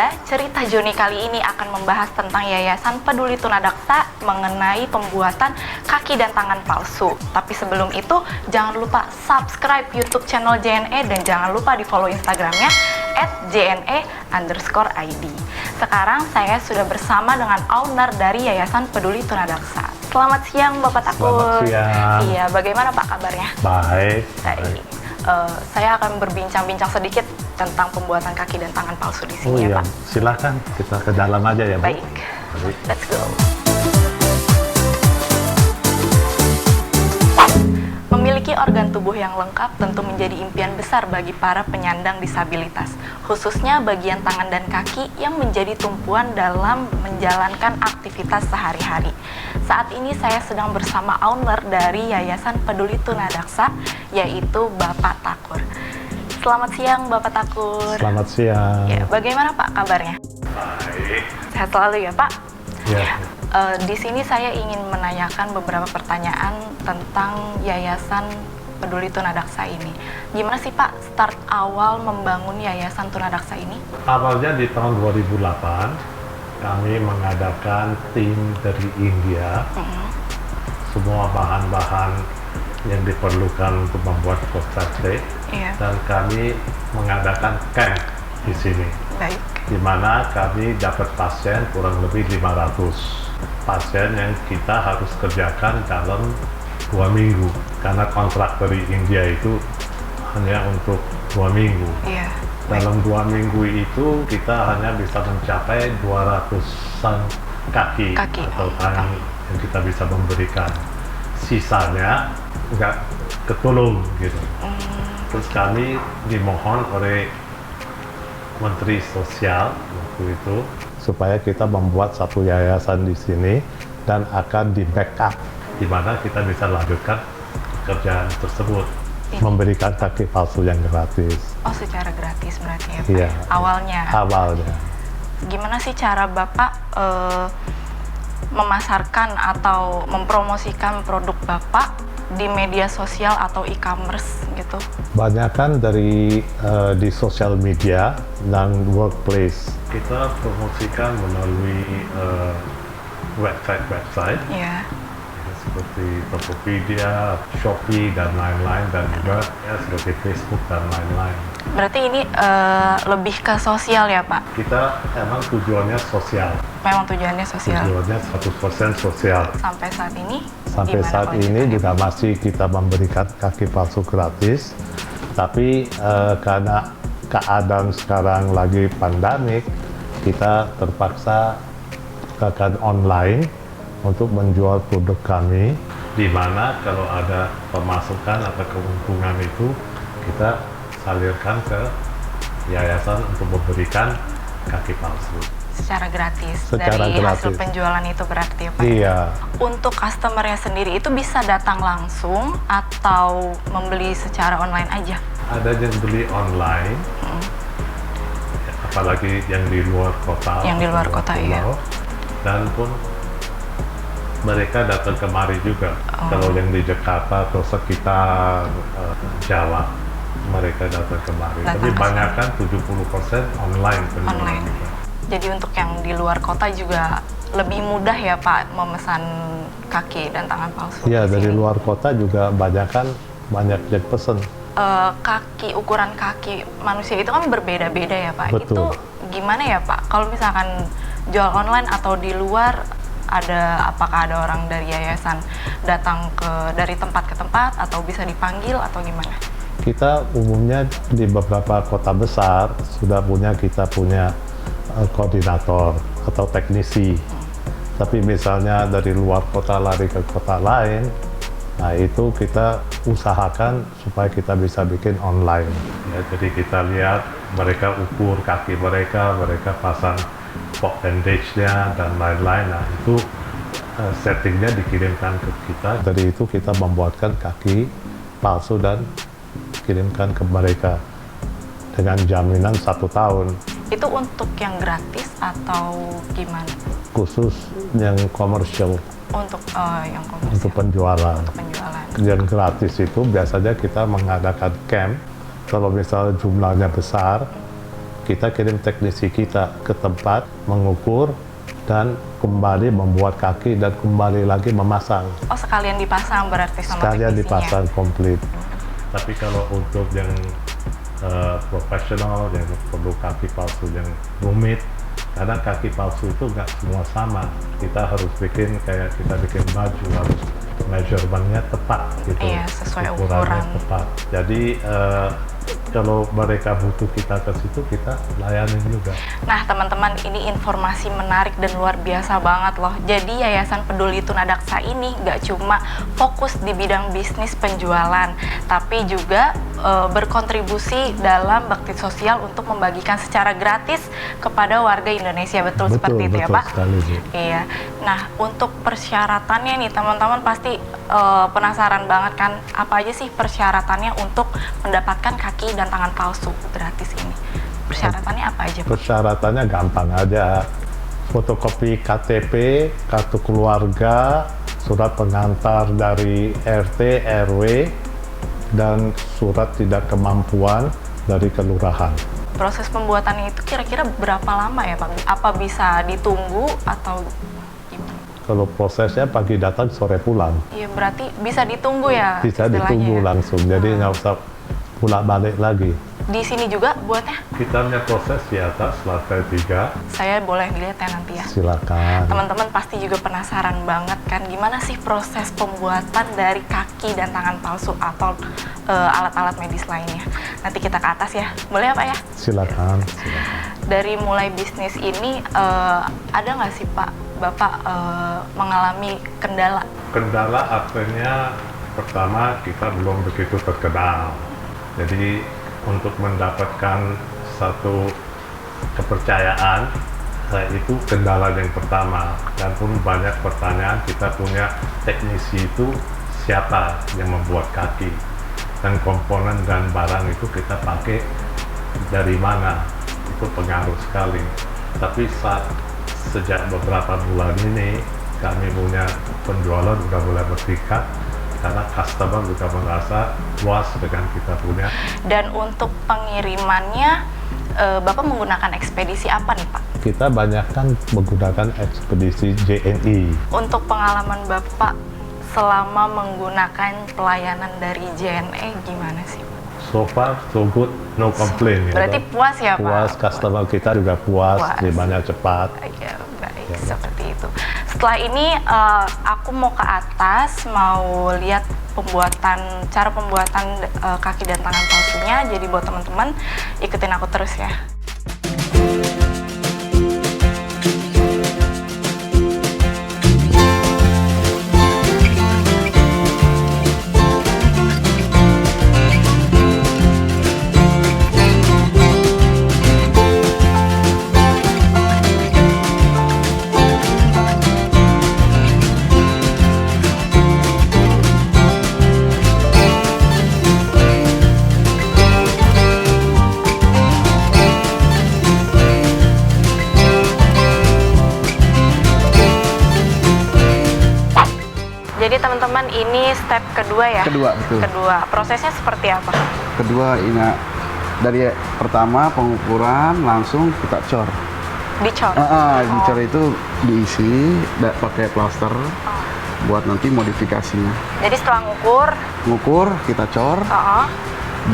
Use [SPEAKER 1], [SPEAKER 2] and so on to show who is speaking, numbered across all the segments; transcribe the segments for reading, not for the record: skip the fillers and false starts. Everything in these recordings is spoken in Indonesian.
[SPEAKER 1] ya, cerita Joni kali ini akan membahas tentang Yayasan Peduli Tunadaksa mengenai pembuatan kaki dan tangan palsu. Tapi sebelum itu, jangan lupa subscribe YouTube channel JNE dan jangan lupa di follow Instagramnya @jne_id. Sekarang saya sudah bersama dengan owner dari Yayasan Peduli Tunadaksa. Selamat siang Bapak Takut.
[SPEAKER 2] Selamat siang.
[SPEAKER 1] Iya, bagaimana Pak kabarnya?
[SPEAKER 2] Baik.
[SPEAKER 1] Saya akan berbincang-bincang sedikit tentang pembuatan kaki dan tangan palsu di sini ya Pak.
[SPEAKER 2] Silakan kita ke dalam aja ya Bu.
[SPEAKER 1] Baik, let's go. Memiliki organ tubuh yang lengkap tentu menjadi impian besar bagi para penyandang disabilitas, khususnya bagian tangan dan kaki yang menjadi tumpuan dalam menjalankan aktivitas sehari-hari. Saat ini saya sedang bersama owner dari Yayasan Peduli Tunadaksa, yaitu Bapak Takur. Selamat siang Bapak Takur.
[SPEAKER 2] Selamat siang.
[SPEAKER 1] Ya, bagaimana Pak kabarnya?
[SPEAKER 2] Baik.
[SPEAKER 1] Sehat selalu ya Pak?
[SPEAKER 2] Ya.
[SPEAKER 1] Di sini saya ingin menanyakan beberapa pertanyaan tentang Yayasan Peduli Tunadaksa ini. Gimana sih Pak start awal membangun Yayasan Tunadaksa ini?
[SPEAKER 2] Awalnya di tahun 2008 kami mengadakan tim dari India. Semua bahan-bahan yang diperlukan untuk membuat prostate.
[SPEAKER 1] Iya.
[SPEAKER 2] Dan kami mengadakan camp di sini.
[SPEAKER 1] Baik.
[SPEAKER 2] Di mana kami dapat pasien kurang lebih 500 pasien yang kita harus kerjakan dalam 2 minggu karena kontrak dari India itu hanya untuk 2 minggu.
[SPEAKER 1] Iya.
[SPEAKER 2] Dalam 2 minggu itu kita hanya bisa mencapai 200-an kaki atau tangan yang kita bisa memberikan. Sisanya nggak ketulung gitu. Terus kami dimohon oleh Menteri Sosial waktu itu supaya kita membuat satu yayasan di sini dan akan di backup di mana kita bisa lanjutkan pekerjaan tersebut. Memberikan kaki palsu yang gratis.
[SPEAKER 1] Oh, secara gratis berarti ya Pak?
[SPEAKER 2] Iya.
[SPEAKER 1] Awalnya. Gimana sih cara Bapak memasarkan atau mempromosikan produk Bapak di media sosial atau e-commerce gitu?
[SPEAKER 2] Banyakan dari di sosial media dan workplace. Kita promosikan melalui website.
[SPEAKER 1] Iya.
[SPEAKER 2] Seperti Tokopedia, Shopee, dan lain-lain, dan juga ya, seperti Facebook dan lain-lain.
[SPEAKER 1] Berarti ini lebih ke sosial ya Pak?
[SPEAKER 2] Kita emang tujuannya sosial.
[SPEAKER 1] Memang tujuannya sosial?
[SPEAKER 2] Tujuannya 100% sosial.
[SPEAKER 1] Sampai saat ini?
[SPEAKER 2] Sampai saat ini juga masih kita memberikan kaki palsu gratis, tapi karena keadaan sekarang lagi pandemik, kita terpaksa akan online untuk menjual produk kami, di mana kalau ada pemasukan atau keuntungan itu kita salurkan ke yayasan untuk memberikan kaki palsu.
[SPEAKER 1] Secara gratis?
[SPEAKER 2] Secara
[SPEAKER 1] dari
[SPEAKER 2] gratis.
[SPEAKER 1] Hasil penjualan itu berarti ya Pak?
[SPEAKER 2] Iya.
[SPEAKER 1] Untuk customernya sendiri itu bisa datang langsung atau membeli secara online aja?
[SPEAKER 2] Ada yang beli online, apalagi yang di luar kota.
[SPEAKER 1] Yang di luar kota, iya.
[SPEAKER 2] Dan pun mereka datang kemari juga. Kalau yang di Jakarta atau sekitar Jawa, mereka datang kemari. Tapi banyakkan 70% online penjualan kita.
[SPEAKER 1] Jadi untuk yang di luar kota juga lebih mudah ya Pak memesan kaki dan tangan palsu?
[SPEAKER 2] Iya, dari luar kota juga banyak yang pesen.
[SPEAKER 1] Ukuran kaki manusia itu kan berbeda-beda ya Pak.
[SPEAKER 2] Betul.
[SPEAKER 1] Itu gimana ya Pak? Kalau misalkan jual online atau di luar, apakah ada orang dari yayasan datang dari tempat ke tempat atau bisa dipanggil atau gimana?
[SPEAKER 2] Kita umumnya di beberapa kota besar kita punya koordinator atau teknisi. Tapi misalnya dari luar kota lari ke kota lain, nah itu kita usahakan supaya kita bisa bikin online. Ya, jadi kita lihat mereka ukur kaki mereka pasang pop bandage-nya dan lain-lain. Nah itu settingnya dikirimkan ke kita. Dari itu kita membuatkan kaki palsu dan kirimkan ke mereka dengan jaminan 1 tahun.
[SPEAKER 1] Itu untuk yang gratis atau gimana?
[SPEAKER 2] Khusus yang komersial.
[SPEAKER 1] Untuk yang komersial?
[SPEAKER 2] Untuk penjualan.
[SPEAKER 1] Untuk penjualan.
[SPEAKER 2] Yang gratis itu biasanya kita mengadakan camp. Kalau misalnya jumlahnya besar, kita kirim teknisi kita ke tempat mengukur dan kembali membuat kaki dan kembali lagi memasang.
[SPEAKER 1] Oh, sekalian dipasang berarti sama
[SPEAKER 2] Sekalian
[SPEAKER 1] teknisinya?
[SPEAKER 2] dipasang komplit. Tapi kalau untuk yang profesional, yang perlu kaki palsu yang rumit, karena kaki palsu itu nggak semua sama. Kita harus bikin kayak kita bikin baju, harus measurement-nya tepat gitu.
[SPEAKER 1] Iya, sesuai
[SPEAKER 2] Ukurannya
[SPEAKER 1] ukuran.
[SPEAKER 2] tepat. Jadi kalau mereka butuh kita ke situ, kita layanin juga.
[SPEAKER 1] Nah, teman-teman, ini informasi menarik dan luar biasa banget loh. Jadi, Yayasan Peduli Tunadaksa ini nggak cuma fokus di bidang bisnis penjualan, tapi juga berkontribusi dalam bakti sosial untuk membagikan secara gratis kepada warga Indonesia. Betul seperti itu ya, Pak?
[SPEAKER 2] Sekali, Bu.
[SPEAKER 1] Iya. Nah, untuk persyaratannya nih, teman-teman pasti penasaran banget kan, apa aja sih persyaratannya untuk mendapatkan kaki dan tangan palsu gratis ini? Persyaratannya apa aja, Pak?
[SPEAKER 2] Persyaratannya gampang aja. Fotokopi KTP, kartu keluarga, surat pengantar dari RT, RW, dan surat tidak kemampuan dari kelurahan.
[SPEAKER 1] Proses pembuatannya itu kira-kira berapa lama ya, Pak? Apa bisa ditunggu atau gimana?
[SPEAKER 2] Kalau prosesnya pagi datang, sore pulang.
[SPEAKER 1] Iya, berarti bisa ditunggu ya?
[SPEAKER 2] Bisa
[SPEAKER 1] istilahnya
[SPEAKER 2] ditunggu
[SPEAKER 1] ya?
[SPEAKER 2] langsung, jadi nggak usah pulang-balik lagi.
[SPEAKER 1] Di sini juga buatnya?
[SPEAKER 2] Kita punya proses di atas, lantai 3.
[SPEAKER 1] Saya boleh dilihat ya nanti ya?
[SPEAKER 2] Silakan.
[SPEAKER 1] Teman-teman pasti juga penasaran banget kan gimana sih proses pembuatan dari kaki dan tangan palsu atau alat-alat medis lainnya. Nanti kita ke atas ya, boleh ya Pak ya?
[SPEAKER 2] Silakan.
[SPEAKER 1] Dari mulai bisnis ini ada nggak sih Pak, Bapak mengalami kendala?
[SPEAKER 2] Kendala artinya pertama kita belum begitu terkenal. Jadi untuk mendapatkan satu kepercayaan, itu kendala yang pertama. Dan pun banyak pertanyaan, kita punya teknisi itu siapa yang membuat kaki, dan komponen dan barang itu kita pakai dari mana, itu pengaruh sekali. Tapi sejak beberapa bulan ini kami punya penjualan udah mulai bertingkat, karena customer juga merasa puas dengan kita punya.
[SPEAKER 1] Dan untuk pengirimannya, Bapak menggunakan ekspedisi apa nih Pak?
[SPEAKER 2] Kita banyak kan menggunakan ekspedisi JNE.
[SPEAKER 1] Untuk pengalaman Bapak selama menggunakan pelayanan dari JNE gimana sih?
[SPEAKER 2] So far, so good, no complaint.
[SPEAKER 1] Berarti
[SPEAKER 2] ya,
[SPEAKER 1] puas ya Pak?
[SPEAKER 2] puas, customer kita juga puas, demandnya cepat.
[SPEAKER 1] Ya, baik, seperti itu. Setelah ini aku mau ke atas, mau lihat cara pembuatan kaki dan tangan palsunya. Jadi buat teman-teman, ikutin aku terus ya. Jadi teman-teman, ini step kedua ya?
[SPEAKER 3] Kedua, betul.
[SPEAKER 1] Kedua. Prosesnya seperti apa?
[SPEAKER 3] Kedua, ini dari pertama pengukuran langsung kita cor.
[SPEAKER 1] Dicor?
[SPEAKER 3] Dicor itu diisi pakai plaster buat nanti modifikasinya.
[SPEAKER 1] Jadi setelah
[SPEAKER 3] Ngukur, kita cor,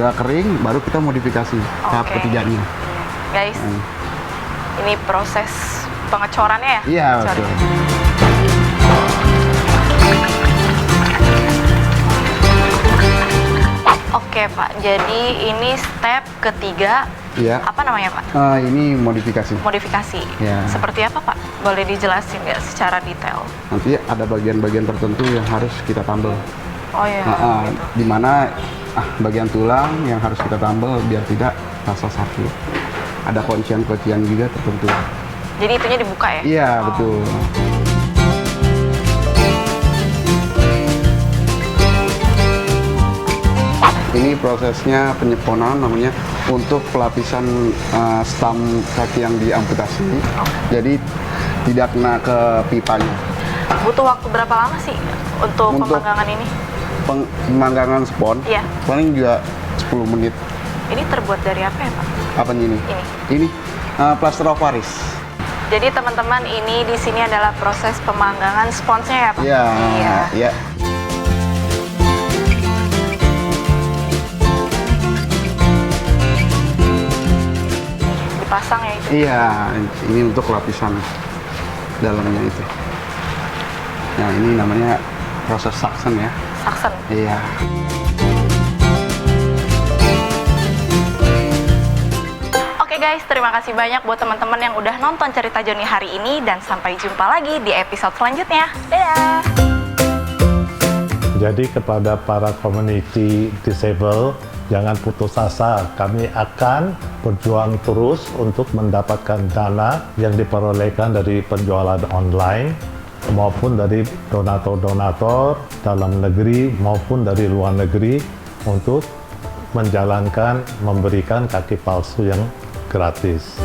[SPEAKER 3] udah kering, baru kita modifikasi tahap ketiganya.
[SPEAKER 1] Guys, ini proses pengecorannya ya?
[SPEAKER 3] Iya,
[SPEAKER 1] Sorry.
[SPEAKER 3] betul.
[SPEAKER 1] Oke Pak, jadi ini step ketiga.
[SPEAKER 3] Iya.
[SPEAKER 1] Apa namanya Pak?
[SPEAKER 3] Ini modifikasi.
[SPEAKER 1] Modifikasi.
[SPEAKER 3] Ya.
[SPEAKER 1] Seperti apa Pak? Boleh dijelasin nggak secara detail?
[SPEAKER 3] Nanti ada bagian-bagian tertentu yang harus kita tambal.
[SPEAKER 1] Oh iya. Gitu.
[SPEAKER 3] Dimana bagian tulang yang harus kita tambal biar tidak rasa sakit. Ada kuncian-kuncian juga tertentu.
[SPEAKER 1] Jadi itunya dibuka ya?
[SPEAKER 3] Iya, betul. Ini prosesnya penyeponan namanya untuk pelapisan stam kaki yang diamputasi. Jadi tidak kena ke pipanya.
[SPEAKER 1] Butuh waktu berapa lama sih untuk pemanggangan ini?
[SPEAKER 3] Pemanggangan spon
[SPEAKER 1] Iya.
[SPEAKER 3] paling juga 10 menit.
[SPEAKER 1] Ini terbuat dari apa ya Pak?
[SPEAKER 3] Apa ini? Ini plaster of Paris.
[SPEAKER 1] Jadi teman-teman, ini di sini adalah proses pemanggangan sponsnya ya Pak?
[SPEAKER 3] Iya. Iya.
[SPEAKER 1] Dipasang ya itu?
[SPEAKER 3] Iya, ini untuk lapisan dalamnya itu. Nah, ini namanya proses suction ya.
[SPEAKER 1] Suction.
[SPEAKER 3] Iya.
[SPEAKER 1] Oke guys, terima kasih banyak buat teman-teman yang udah nonton cerita Joni hari ini, dan sampai jumpa lagi di episode selanjutnya. Dadah!
[SPEAKER 2] Jadi kepada para community disable, jangan putus asa. Kami akan berjuang terus untuk mendapatkan dana yang diperolehkan dari penjualan online maupun dari donatur-donatur dalam negeri maupun dari luar negeri untuk menjalankan, memberikan kaki palsu yang gratis.